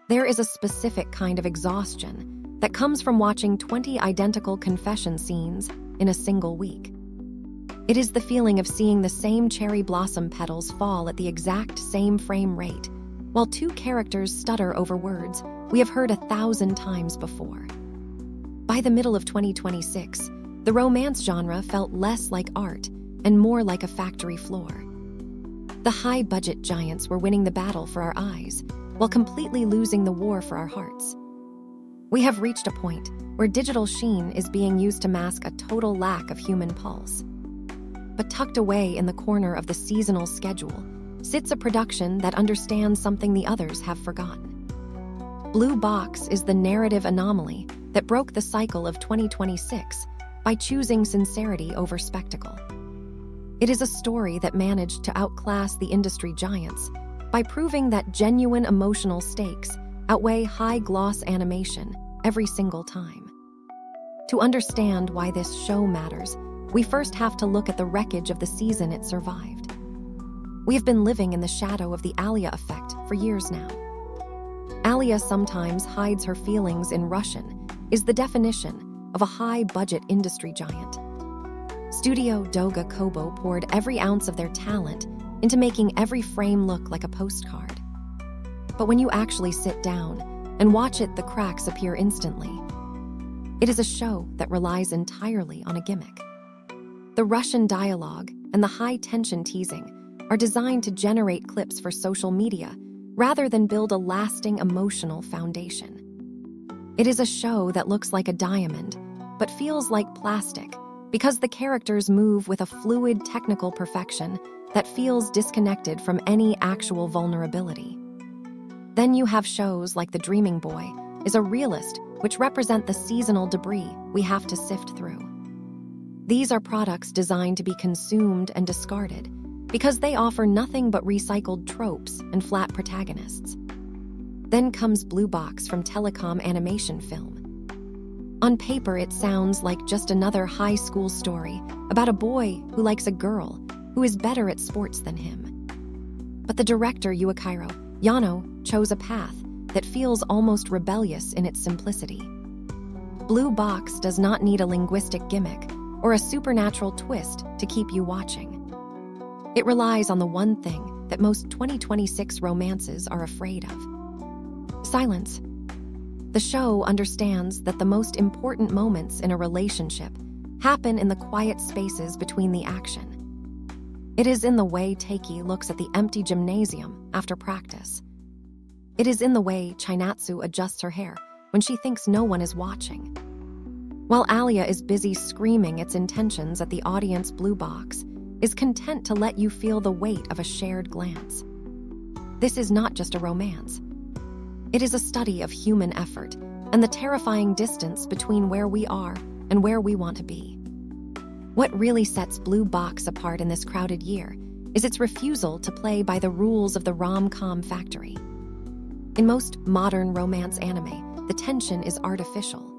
There is a specific kind of exhaustion that comes from watching 20 identical confession scenes in a single week. It is the feeling of seeing the same cherry blossom petals fall at the exact same frame rate, while two characters stutter over words we have heard 1,000 times before. By the middle of 2026, the romance genre felt less like art and more like a factory floor. The high-budget giants were winning the battle for our eyes, while completely losing the war for our hearts. We have reached a point where digital sheen is being used to mask a total lack of human pulse. But tucked away in the corner of the seasonal schedule sits a production that understands something the others have forgotten. Blue Box is the narrative anomaly that broke the cycle of 2026 by choosing sincerity over spectacle. It is a story that managed to outclass the industry giants by proving that genuine emotional stakes outweigh high-gloss animation every single time. To understand why this show matters, we first have to look at the wreckage of the season it survived. We have been living in the shadow of the Alya Effect for years now. Alya sometimes hides her feelings in Russian is the definition of a high-budget industry giant. Studio Doga Kobo poured every ounce of their talent into making every frame look like a postcard. But when you actually sit down and watch it, the cracks appear instantly. It is a show that relies entirely on a gimmick. The Russian dialogue and the high-tension teasing are designed to generate clips for social media rather than build a lasting emotional foundation. It is a show that looks like a diamond, but feels like plastic because the characters move with a fluid technical perfection that feels disconnected from any actual vulnerability. Then you have shows like The Dreaming Boy is a realist, which represent the seasonal debris we have to sift through. These are products designed to be consumed and discarded because they offer nothing but recycled tropes and flat protagonists. Then comes Blue Box from Telecom Animation Film. On paper, it sounds like just another high school story about a boy who likes a girl who is better at sports than him. But the director, Yuichiro Yano, chose a path that feels almost rebellious in its simplicity. Blue Box does not need a linguistic gimmick or a supernatural twist to keep you watching. It relies on the one thing that most 2026 romances are afraid of: silence. The show understands that the most important moments in a relationship happen in the quiet spaces between the action. It is in the way Tsuki looks at the empty gymnasium after practice. It is in the way Chinatsu adjusts her hair when she thinks no one is watching. While Alya is busy screaming its intentions at the audience, Blue Box is content to let you feel the weight of a shared glance. This is not just a romance. It is a study of human effort and the terrifying distance between where we are and where we want to be. What really sets Blue Box apart in this crowded year is its refusal to play by the rules of the rom-com factory. In most modern romance anime, the tension is artificial.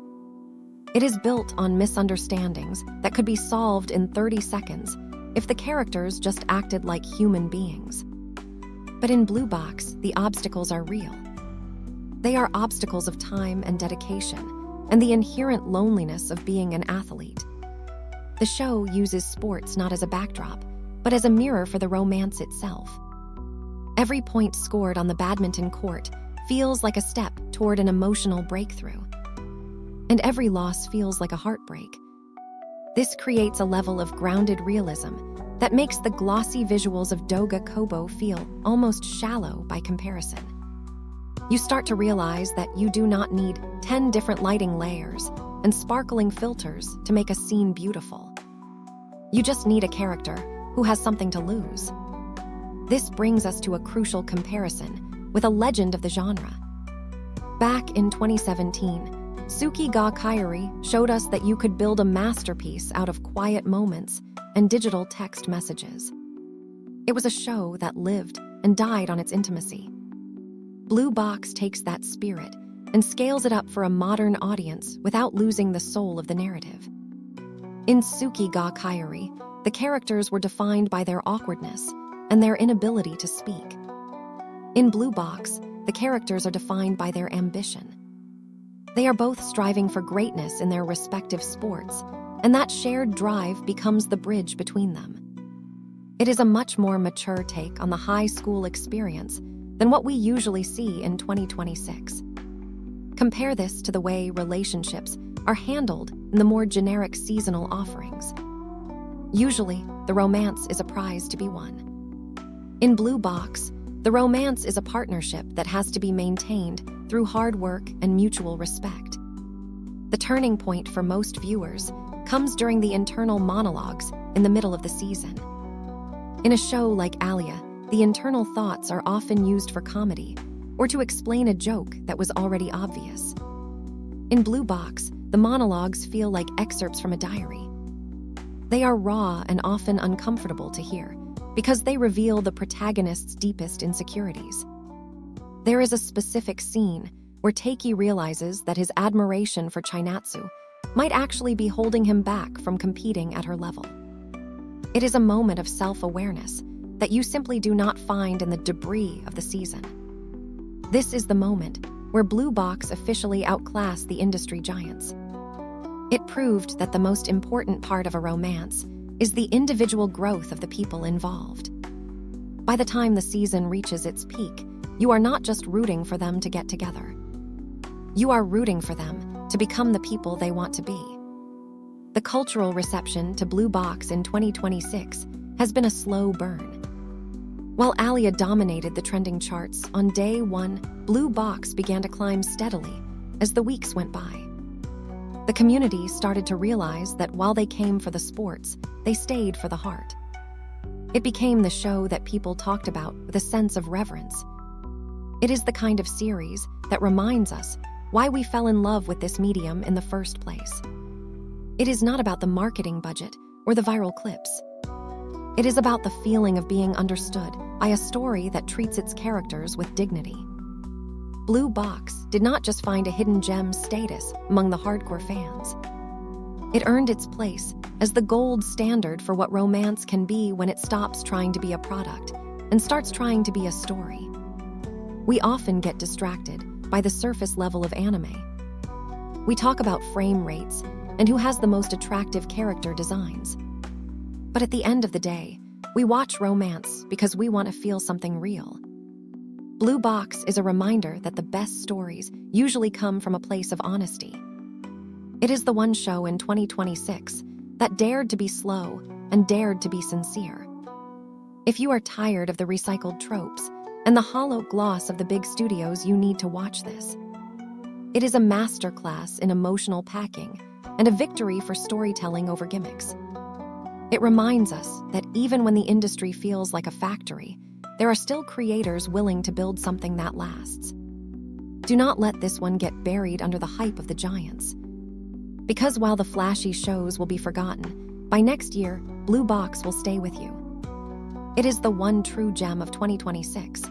It is built on misunderstandings that could be solved in 30 seconds if the characters just acted like human beings. But in Blue Box, the obstacles are real. They are obstacles of time and dedication, and the inherent loneliness of being an athlete. The show uses sports not as a backdrop, but as a mirror for the romance itself. Every point scored on the badminton court feels like a step toward an emotional breakthrough. And every loss feels like a heartbreak. This creates a level of grounded realism that makes the glossy visuals of Doga Kobo feel almost shallow by comparison. You start to realize that you do not need 10 different lighting layers and sparkling filters to make a scene beautiful. You just need a character who has something to lose. This brings us to a crucial comparison with a legend of the genre. Back in 2017, Tsuki ga Kirei showed us that you could build a masterpiece out of quiet moments and digital text messages. It was a show that lived and died on its intimacy. Blue Box takes that spirit and scales it up for a modern audience without losing the soul of the narrative. In Tsuki ga Kirei, the characters were defined by their awkwardness and their inability to speak. In Blue Box, the characters are defined by their ambition. They are both striving for greatness in their respective sports, and that shared drive becomes the bridge between them. It is a much more mature take on the high school experience than what we usually see in 2026. Compare this to the way relationships are handled in the more generic seasonal offerings. Usually, the romance is a prize to be won. In Blue Box, the romance is a partnership that has to be maintained through hard work and mutual respect. The turning point for most viewers comes during the internal monologues in the middle of the season. In a show like Alya, the internal thoughts are often used for comedy or to explain a joke that was already obvious. In Blue Box, the monologues feel like excerpts from a diary. They are raw and often uncomfortable to hear because they reveal the protagonist's deepest insecurities. There is a specific scene where Teiki realizes that his admiration for Chinatsu might actually be holding him back from competing at her level. It is a moment of self-awareness that you simply do not find in the debris of the season. This is the moment where Blue Box officially outclassed the industry giants. It proved that the most important part of a romance is the individual growth of the people involved. By the time the season reaches its peak, you are not just rooting for them to get together. You are rooting for them to become the people they want to be. The cultural reception to Blue Box in 2026 has been a slow burn. While Alya dominated the trending charts, on day one, Blue Box began to climb steadily as the weeks went by. The community started to realize that while they came for the sports, they stayed for the heart. It became the show that people talked about with a sense of reverence. It is the kind of series that reminds us why we fell in love with this medium in the first place. It is not about the marketing budget or the viral clips. It is about the feeling of being understood by a story that treats its characters with dignity. Blue Box did not just find a hidden gem status among the hardcore fans. It earned its place as the gold standard for what romance can be when it stops trying to be a product and starts trying to be a story. We often get distracted by the surface level of anime. We talk about frame rates and who has the most attractive character designs. But at the end of the day, we watch romance because we want to feel something real. Blue Box is a reminder that the best stories usually come from a place of honesty. It is the one show in 2026 that dared to be slow and dared to be sincere. If you are tired of the recycled tropes and the hollow gloss of the big studios, you need to watch this. It is a masterclass in emotional packing and a victory for storytelling over gimmicks. It reminds us that even when the industry feels like a factory, there are still creators willing to build something that lasts. Do not let this one get buried under the hype of the giants. Because while the flashy shows will be forgotten, by next year, Blue Box will stay with you. It is the one true gem of 2026.